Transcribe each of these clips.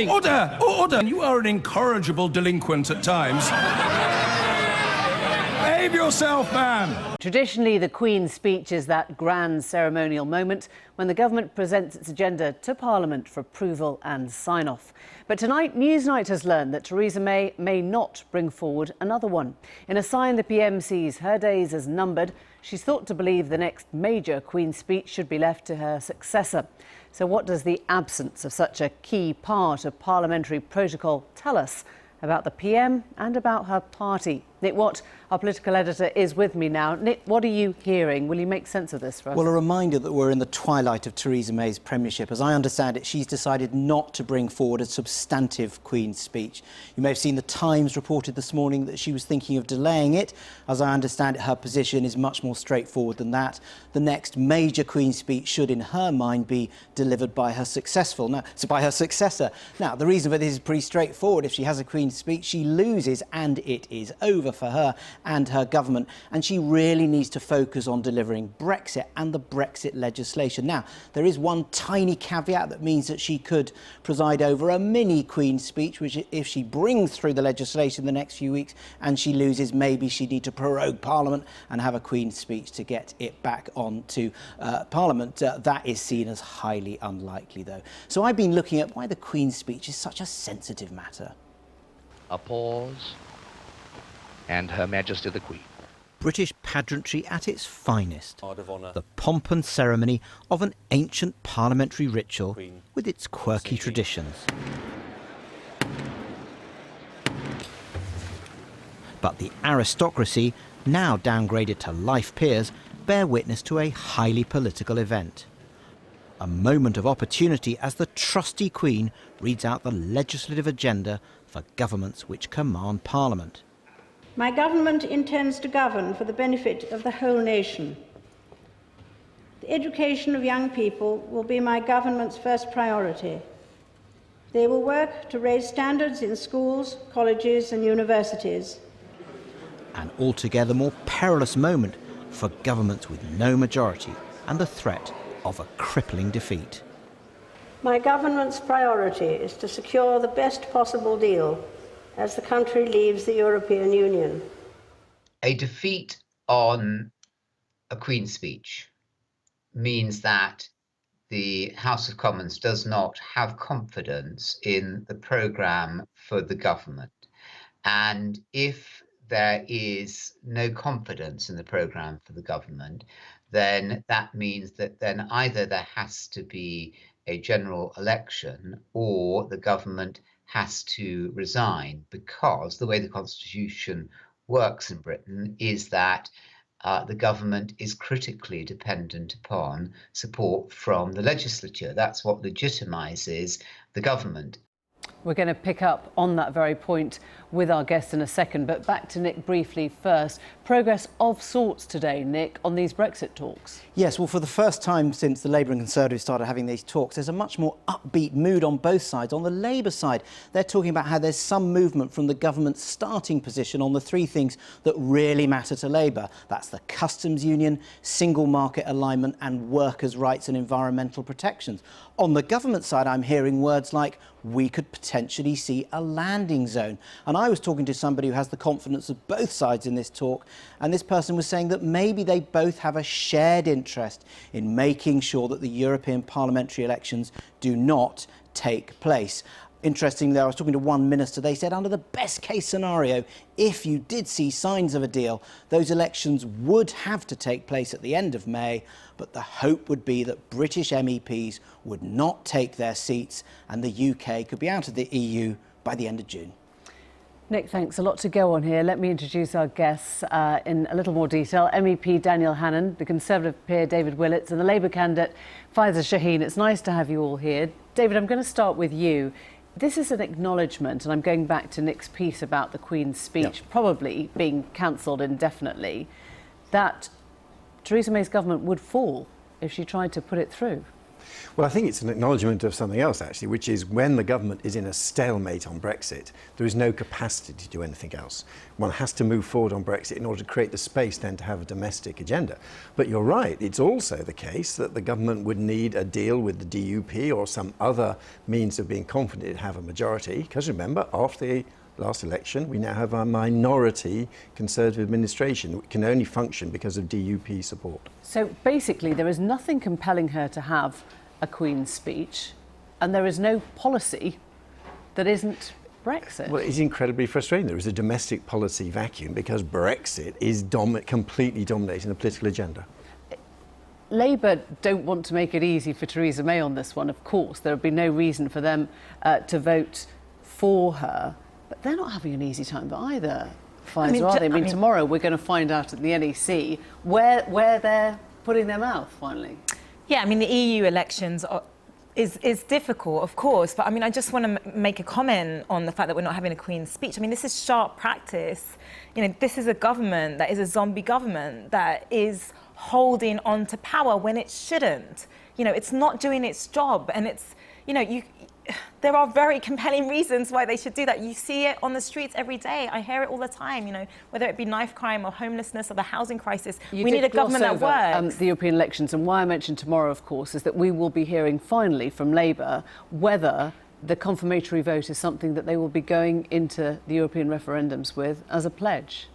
Order! Order! You are an incorrigible delinquent at times. Behave yourself, man! Traditionally, the Queen's speech is that grand ceremonial moment when the government presents its agenda to Parliament for approval and sign-off. But tonight, Newsnight has learned that Theresa May not bring forward another one. In a sign the PM sees her days as numbered, she's thought to believe the next major Queen's speech should be left to her successor. So what does the absence of such a key part of parliamentary protocol tell us about the PM and about her party? Nick Watt, our political editor, is with me now. Nick, what are you hearing? Will you make sense of this for us? Well, a reminder that we're in the twilight of Theresa May's premiership. As I understand it, she's decided not to bring forward a substantive Queen's speech. You may have seen the Times reported this morning that she was thinking of delaying it. As I understand it, her position is much more straightforward than that. The next major Queen's speech should, in her mind, be delivered by her successor. Now, the reason for this is pretty straightforward. If she has a Queen's speech, she loses, and it is over for her and her government, and she really needs to focus on delivering Brexit and the Brexit legislation. Now, there is one tiny caveat that means that she could preside over a mini Queen's speech, which if she brings through the legislation the next few weeks and she loses, maybe she'd need to prorogue Parliament and have a Queen's speech to get it back onto Parliament. That is seen as highly unlikely, though. So I've been looking at why the Queen's speech is such a sensitive matter. A pause, and Her Majesty the Queen. British pageantry at its finest. Of honour. The pomp and ceremony of an ancient parliamentary ritual with its quirky traditions. But the aristocracy, now downgraded to life peers, bear witness to a highly political event. A moment of opportunity as the trusty Queen reads out the legislative agenda for governments which command Parliament. My government intends to govern for the benefit of the whole nation. The education of young people will be my government's first priority. They will work to raise standards in schools, colleges and universities. An altogether more perilous moment for governments with no majority and the threat of a crippling defeat. My government's priority is to secure the best possible deal as the country leaves the European Union. A defeat on a Queen's speech means that the House of Commons does not have confidence in the programme for the government. And if there is no confidence in the programme for the government, then that means that then either there has to be a general election or the government has to resign, because the way the Constitution works in Britain is that the government is critically dependent upon support from the legislature. That's what legitimises the government. We're going to pick up on that very point with our guest in a second, but back to Nick briefly first. Progress of sorts today, Nick, on these Brexit talks. Yes, well, for the first time since the Labour and Conservatives started having these talks, there's a much more upbeat mood on both sides. On the Labour side, they're talking about how there's some movement from the government's starting position on the three things that really matter to Labour. That's the customs union, single market alignment and workers' rights and environmental protections. On the government side, I'm hearing words like, we could potentially see a landing zone. And I was talking to somebody who has the confidence of both sides in this talk, and this person was saying that maybe they both have a shared interest in making sure that the European parliamentary elections do not take place. Interestingly, I was talking to one minister. They said under the best case scenario, if you did see signs of a deal, those elections would have to take place at the end of May, but the hope would be that British MEPs would not take their seats and the UK could be out of the EU by the end of June. Nick, thanks. A lot to go on here. Let me introduce our guests in a little more detail. MEP Daniel Hannan, the Conservative peer David Willits and the Labour candidate Faiza Shaheen. It's nice to have you all here. David, I'm going to start with you. This is an acknowledgement, and I'm going back to Nick's piece about the Queen's speech probably being cancelled indefinitely, that Theresa May's government would fall if she tried to put it through. Well, I think it's an acknowledgement of something else, actually, which is when the government is in a stalemate on Brexit, there is no capacity to do anything else. One has to move forward on Brexit in order to create the space then to have a domestic agenda. But you're right, it's also the case that the government would need a deal with the DUP or some other means of being confident it'd have a majority, because remember, after the last election, we now have a minority Conservative administration. It can only function because of DUP support. So basically, there is nothing compelling her to have a Queen's speech, and there is no policy that isn't Brexit. Well, it's incredibly frustrating. There is a domestic policy vacuum because Brexit is completely dominating the political agenda. Labour don't want to make it easy for Theresa May on this one, of course. There would be no reason for them to vote for her. But they're not having an easy time either, Pfizer, are they? I mean, tomorrow we're going to find out at the NEC where they're putting their mouth, finally. Yeah, I mean, the EU elections is difficult, of course, but I mean, I just want to make a comment on the fact that we're not having a Queen's speech. I mean, this is sharp practice. You know, this is a government that is a zombie government that is holding on to power when it shouldn't. You know, it's not doing its job, and it's, you know, there are very compelling reasons why they should do that. You see it on the streets every day. I hear it all the time, you know, whether it be knife crime or homelessness or the housing crisis. We need a government that works. The European elections, and why I mentioned tomorrow, of course, is that we will be hearing finally from Labour whether the confirmatory vote is something that they will be going into the European referendums with as a pledge.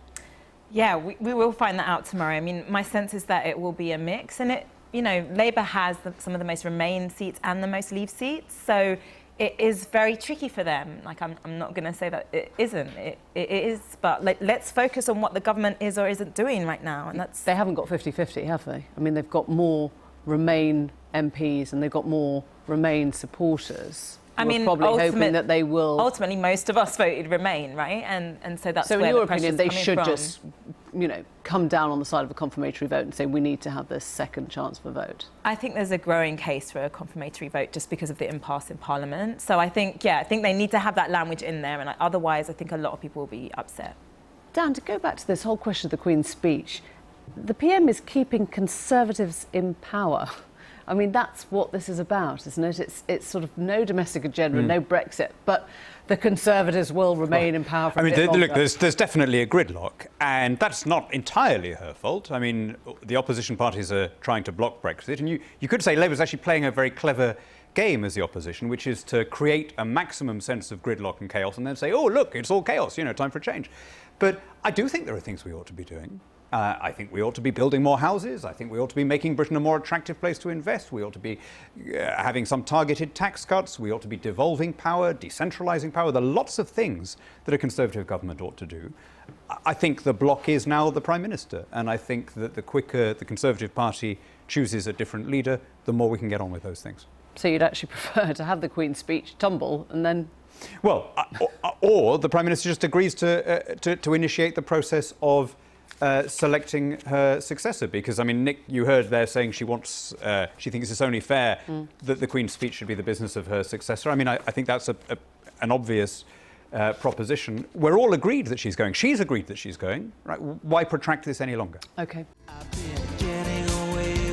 Yeah, we will find that out tomorrow. I mean, my sense is that it will be a mix, and you know, Labour has some of the most Remain seats and the most Leave seats, so it is very tricky for them. Like, I'm not going to say that it isn't. It is, but let's focus on what the government is or isn't doing right now, and that's... They haven't got 50-50, have they? I mean, they've got more Remain MPs and they've got more Remain supporters. I mean, probably hoping that they will... Ultimately, most of us voted Remain, right? And so that's so where in your the opinion, they should from. just, you know, come down on the side of a confirmatory vote and say we need to have this second chance for vote? I think there's a growing case for a confirmatory vote just because of the impasse in Parliament. So I think, yeah, I think they need to have that language in there, and otherwise I think a lot of people will be upset. Dan, to go back to this whole question of the Queen's speech, the PM is keeping Conservatives in power. I mean, that's what this is about, isn't it? It's sort of no domestic agenda, no Brexit, but the Conservatives will remain in power for a bit longer. Look, there's definitely a gridlock, and that's not entirely her fault. I mean, the opposition parties are trying to block Brexit, and you could say Labour's actually playing a very clever game as the opposition, which is to create a maximum sense of gridlock and chaos, and then say, oh, look, it's all chaos, you know, time for a change. But I do think there are things we ought to be doing. I think we ought to be building more houses. I think we ought to be making Britain a more attractive place to invest. We ought to be having some targeted tax cuts. We ought to be devolving power, decentralising power. There are lots of things that a Conservative government ought to do. I think the block is now the Prime Minister, and I think that the quicker the Conservative Party chooses a different leader, the more we can get on with those things. So you'd actually prefer to have the Queen's speech tumble and then... Well, or the Prime Minister just agrees to initiate the process of selecting her successor, because I mean, Nick, you heard there saying she thinks it's only fair that the Queen's speech should be the business of her successor. I mean, I think that's an obvious proposition. We're all agreed that she's going. She's agreed that she's going. Right? Why protract this any longer? OK. I've been getting away